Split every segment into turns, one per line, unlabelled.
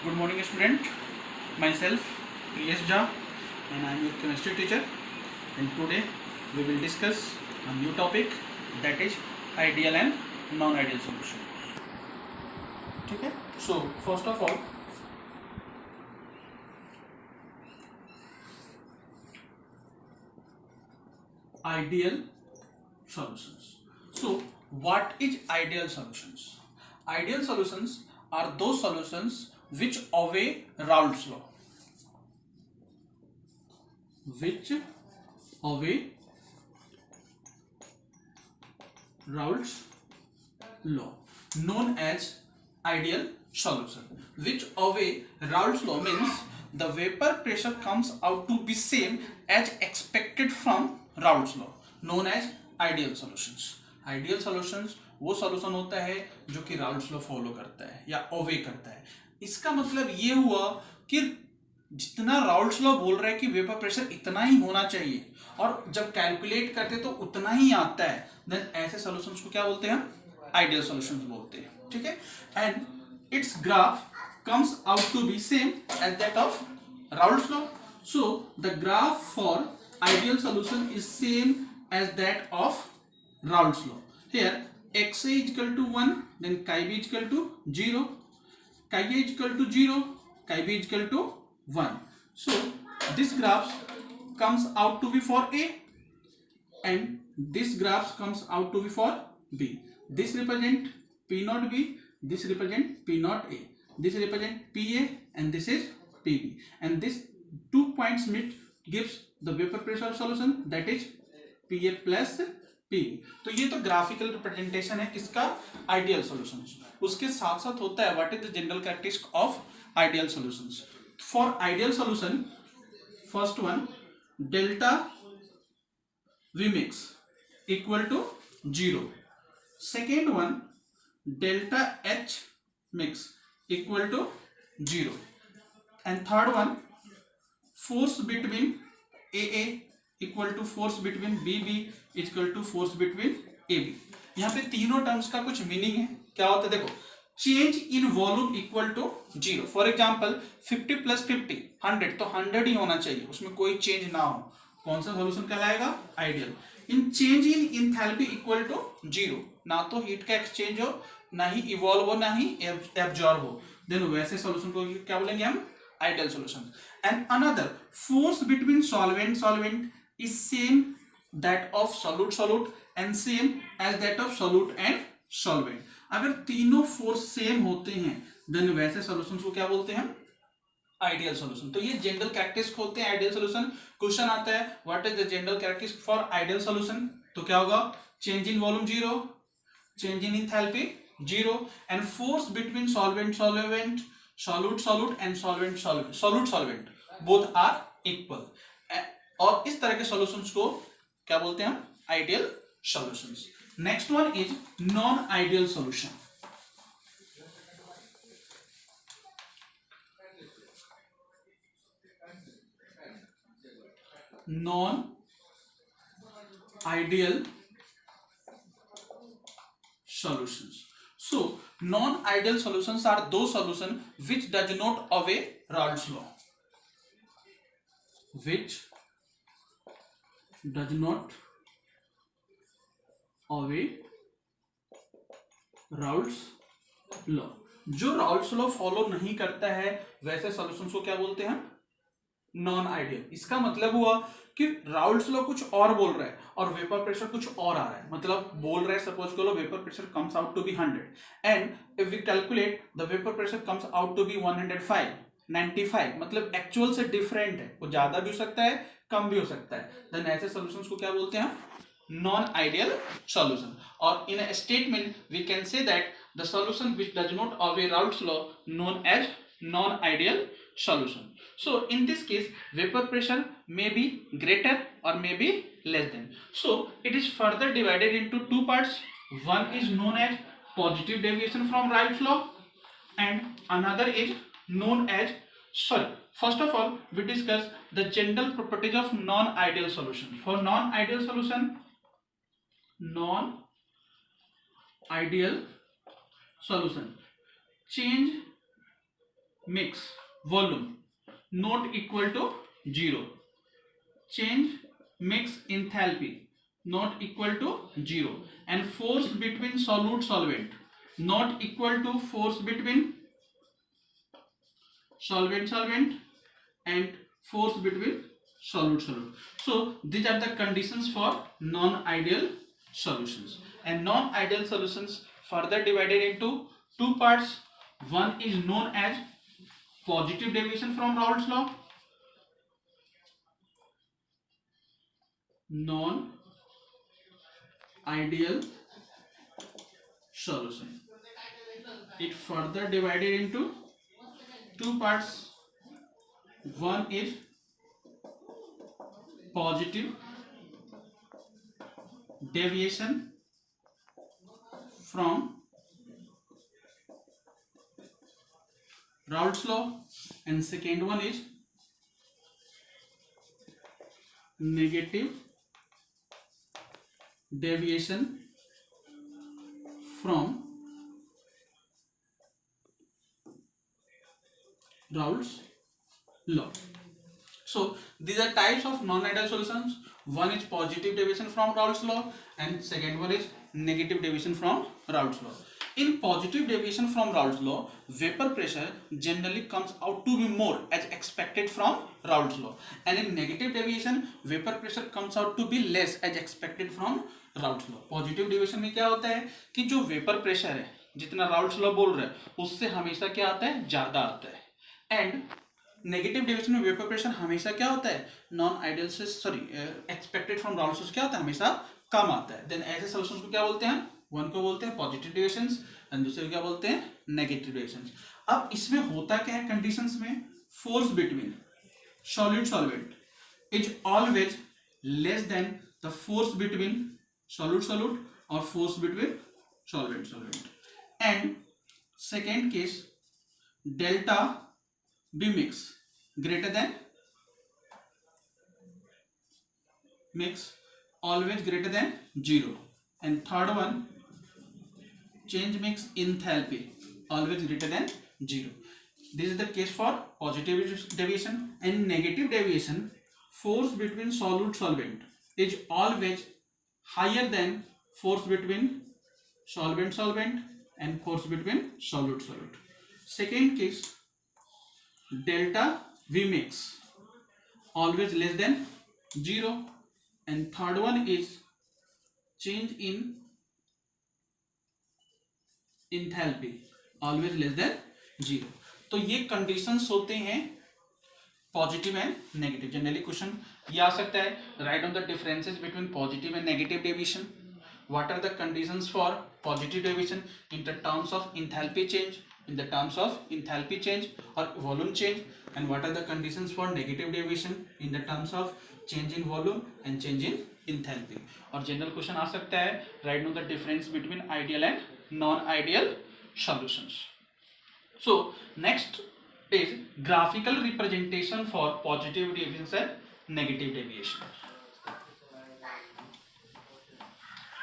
Good morning, student. Myself, Priyesh Jha, and I am your chemistry teacher. And today we will discuss a new topic, that is ideal and non-ideal solution. Okay. So first of all, ideal solutions. So what is ideal solutions? Ideal solutions are those solutions which obey Raoult's law. Which obey Raoult's law, known as ideal solution. Which obey Raoult's law means the vapor pressure comes out to be same as expected from Raoult's law, known as ideal solutions. Ideal solutions वो solution होता है जो कि Raoult's law follow करता है या ओवे करता है. इसका मतलब ये हुआ कि जितना राउल्ट्स लॉ बोल रहा है कि वेपर प्रेशर इतना ही होना चाहिए और जब कैलकुलेट करते तो उतना ही आता है, देन ऐसे सॉल्यूशंस को क्या बोलते हैं हम? आइडियल सॉल्यूशंस बोलते हैं. ठीक है. And it's graph comes out to be same as that of Raoult's law. So the graph for ideal solution is same as that of Raoult's law. Here x is equal to 1, then chi b is equal to 0, chi a is equal to 0, chi b is equal to 1. So this graph comes out to be for A and this graph comes out to be for B. This represent P naught B, this represent P naught A, this represent PA and this is PB, and this 2 points meet gives the vapor pressure solution, that is PA plus PB. तो ये तो graphical representation है किसका? Ideal solutions. उसके साथ साथ होता है what is the general characteristic of ideal solutions. For ideal solution, first one, delta V mix equal to 0. Second one, delta H mix equal to 0. And third one, force between AA equal to force between BB is equal to force between AB. यहाँ पे तीनों terms का कुछ meaning है. क्या होता है देखो, change in volume equal to 0. For example 50 plus 50 100, तो 100 ही होना चाहिए, उसमें कोई चेंज ना हो. कौन सा सॉल्यूशन कहलाएगा? Ideal. In change in enthalpy equal to 0, ना तो हीट का एक्सचेंज हो, ना ही इवॉल्व हो, ना ही एब्जॉर्ब हो, देन वैसे सॉल्यूशन को क्या बोलेंगे हम? Ideal solution. And another, force between solvent is same that of solute and same as that of solute and solvent. अगर तीनों फोर्स सेम होते हैं देन वैसे सॉल्यूशन को क्या बोलते हैं? Ideal solution. तो ये जनरल कैरेक्टरिस्टिक होते हैं आइडियल सॉल्यूशन. क्वेश्चन आता है what is the general characteristic for ideal solution, तो क्या होगा? Change in volume 0, change in enthalpy 0, and force between solvent and solvent both are equal. और इस तरह के सॉल्यूशंस को क्या बोलते हैं हम? Ideal solutions. Next one is non ideal solution. Non-ideal solutions. So non-ideal solutions are those solutions which does not obey Raoult's law. Which does not obey Raoult's law. जो Raoult's law फॉलो नहीं करता है वैसे solutions को क्या बोलते हैं हम? Non ideal. इसका मतलब हुआ कि राउल्ट्स लॉ कुछ और बोल रहा है और वेपर प्रेशर कुछ और आ रहा है. मतलब बोल रहा है सपोज करो vapour pressure comes out to be 100 and if we calculate the vapour pressure comes out to be 105 95, मतलब एक्चुअल से डिफरेंट है. वो ज्यादा भी हो सकता है, कम भी हो सकता है. देन ऐसे सॉल्यूशंस को क्या बोलते हैं? Non ideal solution. और in a statement we can say that the solution which does not obey Raoult's law known as non-ideal solution. So in this case vapor pressure may be greater or may be less than. So it is further divided into two parts. One is known as positive deviation from Raoult's law and another is known as, sorry, first of all we discuss the general properties of non-ideal solution. For non-ideal solution, change mix volume not equal to 0. Change mix enthalpy not equal to 0, and force between solute solvent not equal to force between solvent and force between solute. So these are the conditions for non-ideal solutions, and non-ideal solutions further divided into two parts. One is known as positive deviation from Raoult's law, non-ideal solution. It further divided into two parts. One is positive deviation from Raoult's law, and second one is negative deviation from Raoult's law. So these are types of non-ideal solutions. One is positive deviation from Raoult's law, and second one is negative deviation from Raoult's law. In positive deviation from Raoult's law, vapor pressure generally comes out to be more as expected from Raoult's law, and in negative deviation, vapor pressure comes out to be less as expected from Raoult's law. Positive deviation में क्या होता है कि जो vapour pressure है, जितना Raoult's law बोल रहा है उससे हमेशा क्या आता है, ज्यादा आता है. एंड नेगेटिव डिविएशन में वेपर प्रेशर हमेशा क्या होता है, नॉन आइडियल से एक्सपेक्टेड फ्रॉम राउल्ट्स से क्या होता है, हमेशा कम आता है. देन ऐसे सॉल्यूशंस को क्या बोलते हैं, वन को बोलते हैं पॉजिटिव डिविएशंस एंड दूसरे को क्या बोलते हैं, नेगेटिव डिविएशंस. अब इसमें होता क्या है कंडीशंस में, force between solid solvent is always less than the force between solute or force between solvent. And second case, delta B mix greater than mix always greater than 0. And third one, change mix enthalpy always greater than 0. This is the case for positive deviation. And negative deviation, force between solute solvent is always higher than force between solvent and force between solute. Second case, delta V mix always less than 0, and third one is change in enthalpy always less than 0. तो ये conditions होते हैं positive and negative. Generally question ये आ सकता है, right on the differences between positive and negative deviation. What are the conditions for positive deviation in the terms of enthalpy change, in the terms of enthalpy change और volume change, and what are the conditions for negative deviation in the terms of change in volume and change in enthalpy. और general question आ सकता है, right on the difference between ideal and non ideal solutions. So next is graphical representation for positive deviation and negative deviation.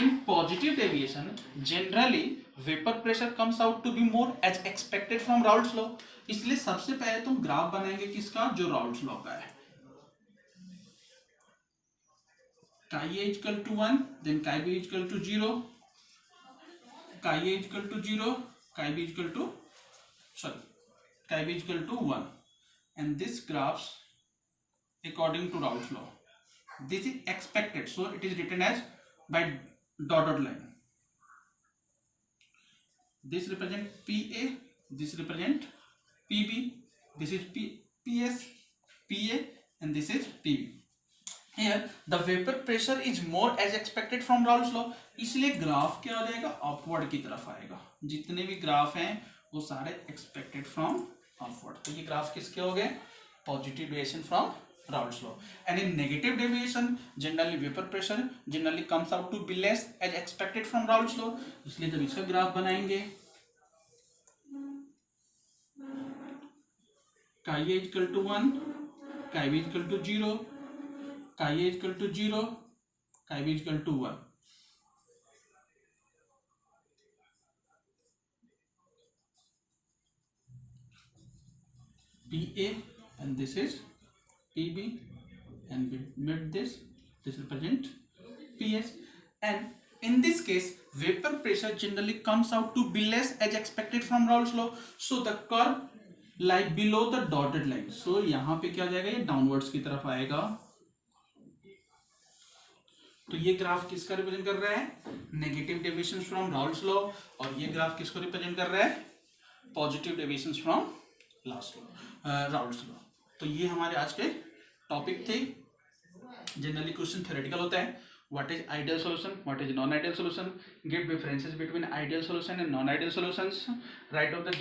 In positive deviation, generally vapor pressure comes out to be more as expected from Raoult's law. इसलिए सबसे पहले तुम graph बनाएंगे किसका, जो Raoult's law का है. chi A equal to 1, then chi B equal to 0, chi A equal to 0, chi B equal to chi B equal to 1, and this graphs according to Raoult's law. This is expected, so it is written as by dotted line. This represent PA, this represent PB, this is PS, PA, and this is PB. Here the vapor pressure is more as expected from Raoult's law. इसलिए graph क्या हो जाएगा, upward की तरफ आएगा. जितने भी graph हैं वो सारे एक्सपेक्टेड फ्रॉम अपवर्ड. तो ये ग्राफ किसके हो गए, positive deviation from Raoult's law. And in negative deviation, generally vapor pressure generally comes out to be less as expected from Raoult's law. इसलिए जब इसका ग्राफ बनाएंगे, chi A equal to 1, chi B equal to 0, chi A equal to 0, chi B equal to 1. PA and this is PB, and we made this represent PS. And in this case vapor pressure generally comes out to be less as expected from Raoult's law, so the curve lie below the dotted line. So यहाँ पे क्या जाएगा, ये downwards की तरफ आएगा. तो ये ग्राफ किसका रिप्रेजेंट कर रहा है, negative deviations from Raoult's law, और ये ग्राफ किसको रिप्रेजेंट कर रहा है, positive deviations from Raoult's law. तो ये हमारे आज के टॉपिक थे. जनरली क्वेश्चन थ्योरेटिकल होता है. What is ideal solution? What is non-ideal solution? Give differences between ideal solution and non-ideal solutions. Write out the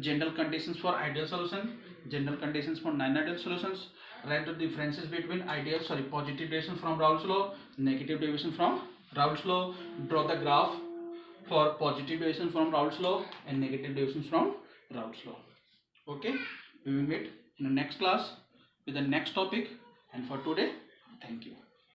general conditions for ideal solution, general conditions for non-ideal solutions. Write the differences between positive deviation from Raoult's law, negative deviation from Raoult's law. Draw the graph for positive deviation from Raoult's law and negative deviation from Raoult's law. Okay, we will meet in the next class with the next topic. And for today, thank you.